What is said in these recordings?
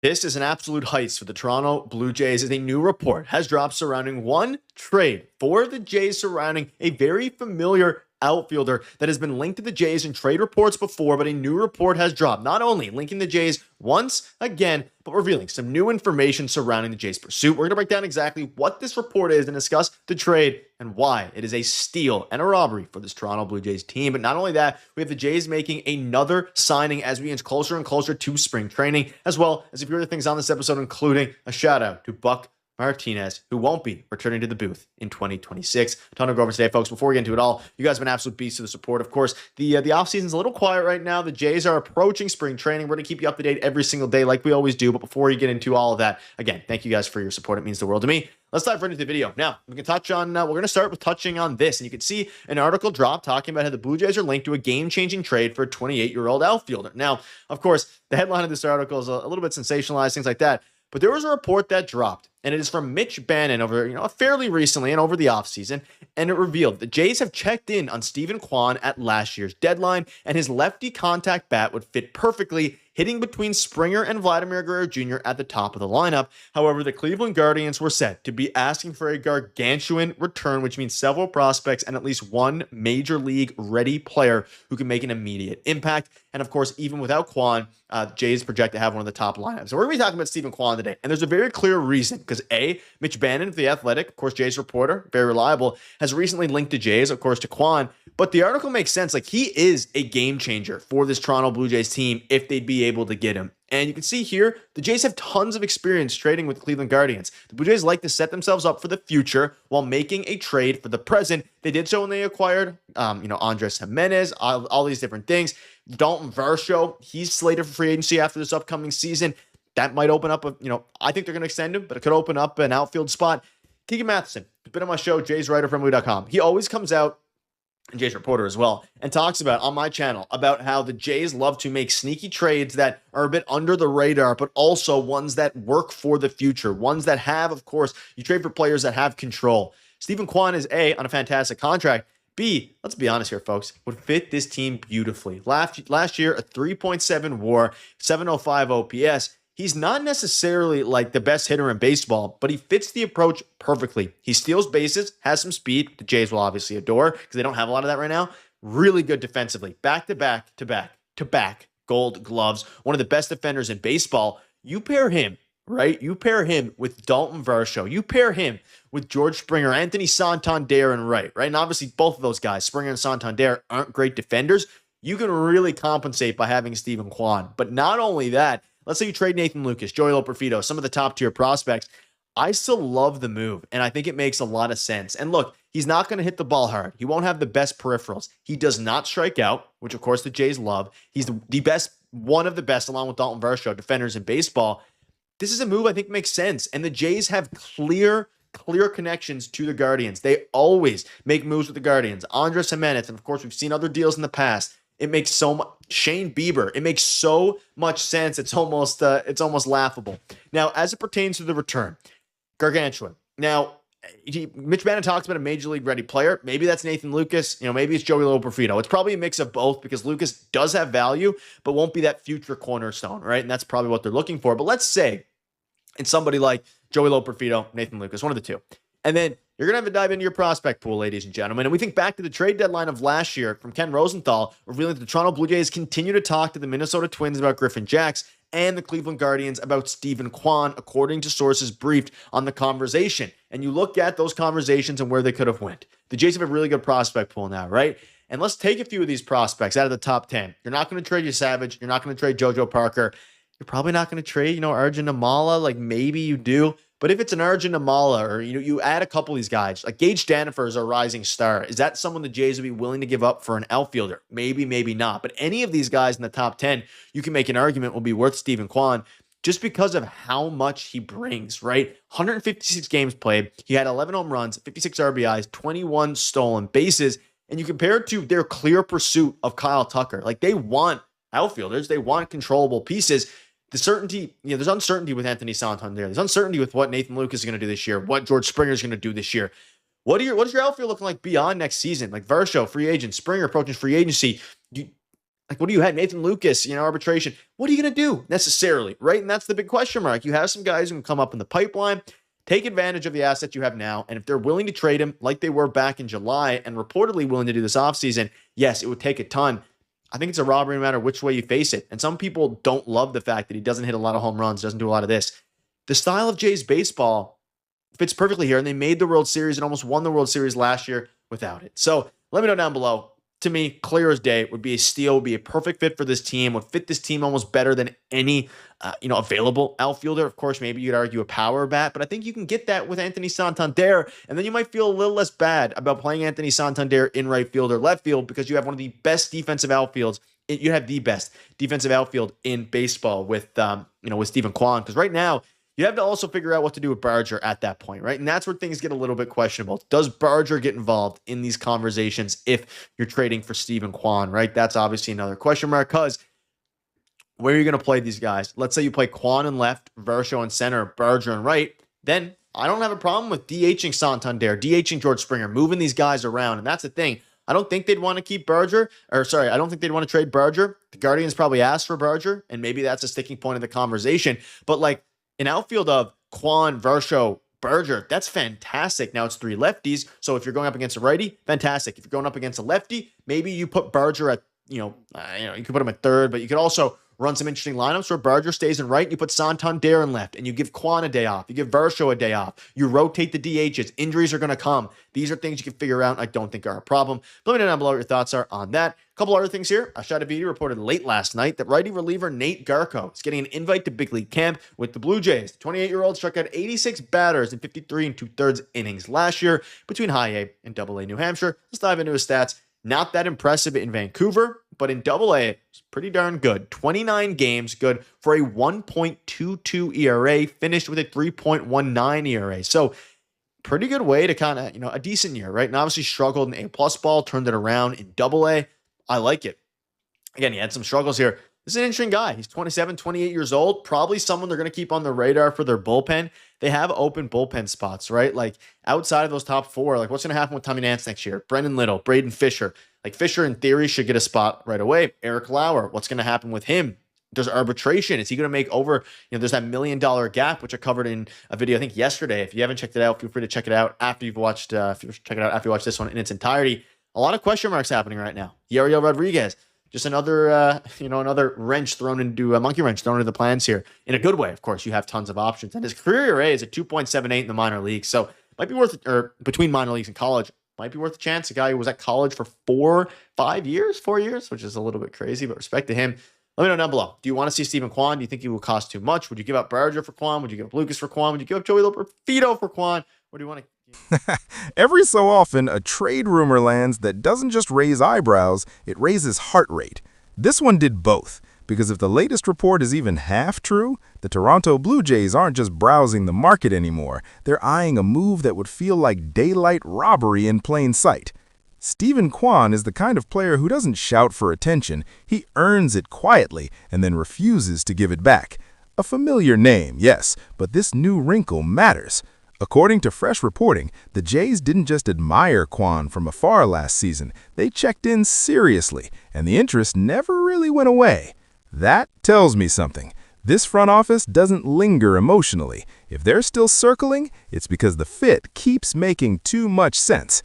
This is an absolute heist for the Toronto Blue Jays as a new report has dropped surrounding one trade for the Jays surrounding a very familiar outfielder that has been linked to the Jays in trade reports before, but a new report has dropped, not only linking the Jays once again, but revealing some new information surrounding the Jays' pursuit. We're going to break down exactly what this report is and discuss the trade and why it is a steal and a robbery for this Toronto Blue Jays team. But not only that, we have the Jays making another signing as we inch closer and closer to spring training, as well as a few other things on this episode, including a shout out to Buck Martinez, who won't be returning to the booth in 2026. A ton to go over today, folks. Before we get into it all, you guys have been absolute beasts of the support. Of course, the offseason's a little quiet right now. The Jays are approaching spring training. We're going to keep you up to date every single day like we always do. But before you get into all of that, again, thank you guys for your support. It means the world to me. Let's dive right into the video. Now, we can touch on, we're going to start with touching on this. And you can see an article drop talking about how the Blue Jays are linked to a game-changing trade for a 28-year-old outfielder. Now, of course, the headline of this article is a little bit sensationalized, things like that. But there was a report that dropped, and it is from Mitch Bannon over, fairly recently and over the offseason, and it revealed the Jays have checked in on Steven Kwan at last year's deadline, and his lefty contact bat would fit perfectly, hitting between Springer and Vladimir Guerrero Jr. at the top of the lineup. However, the Cleveland Guardians were said to be asking for a gargantuan return, which means several prospects and at least one major league ready player who can make an immediate impact. And of course, even without Kwan, Jays project to have one of the top lineups. So we're going to be talking about Steven Kwan today. And there's a very clear reason because Mitch Bannon of The Athletic, of course, Jays reporter, very reliable, has recently linked the Jays, of course, to Kwan. But the article makes sense. Like, he is a game changer for this Toronto Blue Jays team if they'd be able to get him. And you can see here, the Jays have tons of experience trading with the Cleveland Guardians. The Blue Jays like to set themselves up for the future while making a trade for the present. They did so when they acquired, Andres Jimenez, all these different things. Dalton Varsho, he's slated for free agency after this upcoming season. That might open up I think they're going to extend him, but it could open up an outfield spot. Keegan Matheson, who's been on my show, jayswriterfriendly.com. He always comes out, and Jays reporter as well, and talks about on my channel about how the Jays love to make sneaky trades that are a bit under the radar, but also ones that work for the future, ones that have, of course, you trade for players that have control. Steven Kwan is A, on a fantastic contract. B, let's be honest here, folks, would fit this team beautifully. Last year, a 3.7 WAR, 705 OPS. He's not necessarily like the best hitter in baseball, but he fits the approach perfectly. He steals bases, has some speed. The Jays will obviously adore because they don't have a lot of that right now. Really good defensively. Back to back gold gloves. One of the best defenders in baseball. You pair him, right? You pair him with Dalton Varsho. You pair him with George Springer, Anthony Santander, and right? And obviously both of those guys, Springer and Santander, aren't great defenders. You can really compensate by having Steven Kwan. But not only that, let's say you trade Nathan Lucas, Joey Loperfido, some of the top tier prospects. I still love the move, and I think it makes a lot of sense. And look, he's not going to hit the ball hard. He won't have the best peripherals. He does not strike out, which of course the Jays love. He's the best, one of the best, along with Dalton Varsho, defenders in baseball. This is a move I think makes sense, and the Jays have clear connections to the Guardians. They always make moves with the Guardians. Andres Jimenez, and of course we've seen other deals in the past. It makes so much. Shane Bieber. It makes so much sense. It's almost laughable. Now, as it pertains to the return, gargantuan. Now, Mitch Bannon talks about a major league ready player. Maybe that's Nathan Lucas. Maybe it's Joey Loperfido. It's probably a mix of both because Lucas does have value, but won't be that future cornerstone, right? And that's probably what they're looking for. But let's say it's somebody like Joey Loperfido, Nathan Lucas, one of the two. And then you're going to have to dive into your prospect pool, ladies and gentlemen. And we think back to the trade deadline of last year from Ken Rosenthal, revealing that the Toronto Blue Jays continue to talk to the Minnesota Twins about Griffin Jax and the Cleveland Guardians about Steven Kwan, according to sources briefed on the conversation. And you look at those conversations and where they could have went. The Jays have a really good prospect pool now, right? And let's take a few of these prospects out of the top 10. You're not going to trade your Savage. You're not going to trade JoJo Parker. You're probably not going to trade, Arjun Amala. Like, maybe you do. But if it's an Arjun Amala or, you add a couple of these guys, like Gage Danifer is a rising star. Is that someone the Jays would be willing to give up for an outfielder? Maybe, maybe not. But any of these guys in the top 10, you can make an argument will be worth Steven Kwan just because of how much he brings, right? 156 games played. He had 11 home runs, 56 RBIs, 21 stolen bases. And you compare it to their clear pursuit of Kyle Tucker. Like, they want outfielders. They want controllable pieces. The certainty, there's uncertainty with Anthony Santander. There's uncertainty with what Nathan Lucas is going to do this year, what George Springer is going to do this year. What is your outfield looking like beyond next season? Like Varsho, free agent, Springer approaching free agency. Like, what do you have? Nathan Lucas, arbitration. What are you going to do necessarily, right? And that's the big question mark. You have some guys who can come up in the pipeline, take advantage of the assets you have now, and if they're willing to trade him like they were back in July and reportedly willing to do this offseason, yes, it would take a ton. I think it's a robbery no matter which way you face it. And some people don't love the fact that he doesn't hit a lot of home runs, doesn't do a lot of this. The style of Jays baseball fits perfectly here, and they made the World Series and almost won the World Series last year without it. So let me know down below. To me, clear as day, would be a steal, would be a perfect fit for this team, would fit this team almost better than any available outfielder. Of course, maybe you'd argue a power bat, but I think you can get that with Anthony Santander, and then you might feel a little less bad about playing Anthony Santander in right field or left field because you have one of the best defensive outfields. You have the best defensive outfield in baseball with Steven Kwan, because right now, you have to also figure out what to do with Barger at that point, right? And that's where things get a little bit questionable. Does Barger get involved in these conversations if you're trading for Steven Kwan, right? That's obviously another question mark, because where are you going to play these guys? Let's say you play Kwan in left, Versho in center, Barger in right. Then I don't have a problem with DHing Santander, DHing George Springer, moving these guys around. And that's the thing. I don't think they'd want to keep Barger, I don't think they'd want to trade Barger. The Guardians probably asked for Barger, and maybe that's a sticking point of the conversation. But like, an outfield of Kwan, Versho, Barger, that's fantastic. Now it's 3 lefties, so if you're going up against a righty, fantastic. If you're going up against a lefty, maybe you put Barger at, you could put him at third, but you could also run some interesting lineups where Barger stays in right, and you put Santander in left, and you give Kwan a day off, you give Versho a day off, you rotate the DHs. Injuries are going to come. These are things you can figure out. I don't think are a problem. Let me know down below what your thoughts are on that. A couple other things here. Ashada Vitti reported late last night that righty reliever Nate Garko is getting an invite to big league camp with the Blue Jays. The 28-year-old struck out 86 batters in 53 2/3 innings last year between High A and Double A New Hampshire. Let's dive into his stats. Not that impressive in Vancouver, but in Double A, it's pretty darn good. 29 games, good for a 1.22 ERA, finished with a 3.19 ERA. So pretty good way to kind of, a decent year, right? And obviously struggled in A+ ball, turned it around in Double A. I like it. Again, he had some struggles here. This is an interesting guy. He's 27, 28 years old. Probably someone they're going to keep on the radar for their bullpen. They have open bullpen spots, right? Like outside of those top 4, like what's going to happen with Tommy Nance next year? Brendan Little, Braden Fisher. Like Fisher in theory should get a spot right away. Eric Lauer, what's going to happen with him? There's arbitration. Is he going to make over, there's that $1 million gap, which I covered in a video, I think yesterday. If you haven't checked it out, feel free to check it out after you've watched, check it out after you watch this one in its entirety. A lot of question marks happening right now. Yariel Rodriguez, just another, another wrench thrown into a monkey wrench thrown into the plans here in a good way. Of course, you have tons of options, and his career ERA is at 2.78 in the minor leagues. So might be worth it, or between minor leagues and college, might be worth a chance. A guy who was at college for 4 years, which is a little bit crazy, but respect to him. Let me know down below. Do you want to see Steven Kwan? Do you think he will cost too much? Would you give up Barger for Kwan? Would you give up Lucas for Kwan? Would you give up Joey Loperfido for Kwan? What do you want to? Every so often, a trade rumor lands that doesn't just raise eyebrows, it raises heart rate. This one did both, because if the latest report is even half true, the Toronto Blue Jays aren't just browsing the market anymore. They're eyeing a move that would feel like daylight robbery in plain sight. Steven Kwan is the kind of player who doesn't shout for attention. He earns it quietly and then refuses to give it back. A familiar name, yes, but this new wrinkle matters. According to fresh reporting, the Jays didn't just admire Kwan from afar last season. They checked in seriously, and the interest never really went away. That tells me something. This front office doesn't linger emotionally. If they're still circling, it's because the fit keeps making too much sense.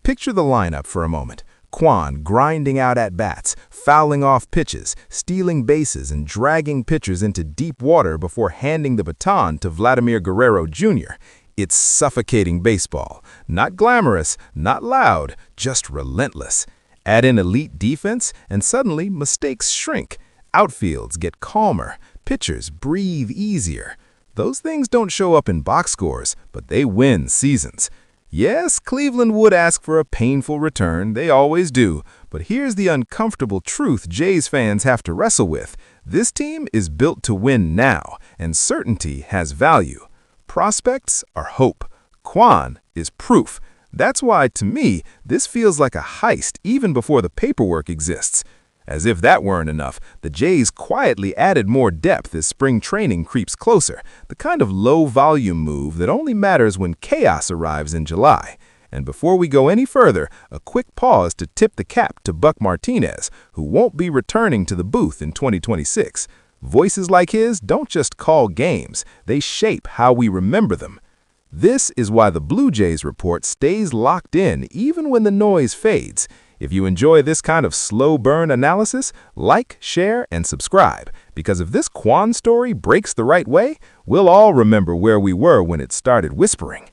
Picture the lineup for a moment. Kwan grinding out at-bats, fouling off pitches, stealing bases, and dragging pitchers into deep water before handing the baton to Vladimir Guerrero Jr. It's suffocating baseball. Not glamorous, not loud, just relentless. Add in elite defense, and suddenly mistakes shrink. Outfields get calmer. Pitchers breathe easier. Those things don't show up in box scores, but they win seasons. Yes, Cleveland would ask for a painful return. They always do. But here's the uncomfortable truth Jays fans have to wrestle with. This team is built to win now, and certainty has value. Prospects are hope. Kwan is proof. That's why, to me, this feels like a heist even before the paperwork exists. As if that weren't enough, the Jays quietly added more depth as spring training creeps closer, the kind of low-volume move that only matters when chaos arrives in July. And before we go any further, a quick pause to tip the cap to Buck Martinez, who won't be returning to the booth in 2026. Voices like his don't just call games, they shape how we remember them. This is why the Blue Jays report stays locked in even when the noise fades. If you enjoy this kind of slow burn analysis, like, share, and subscribe, because if this Kwan story breaks the right way, we'll all remember where we were when it started whispering.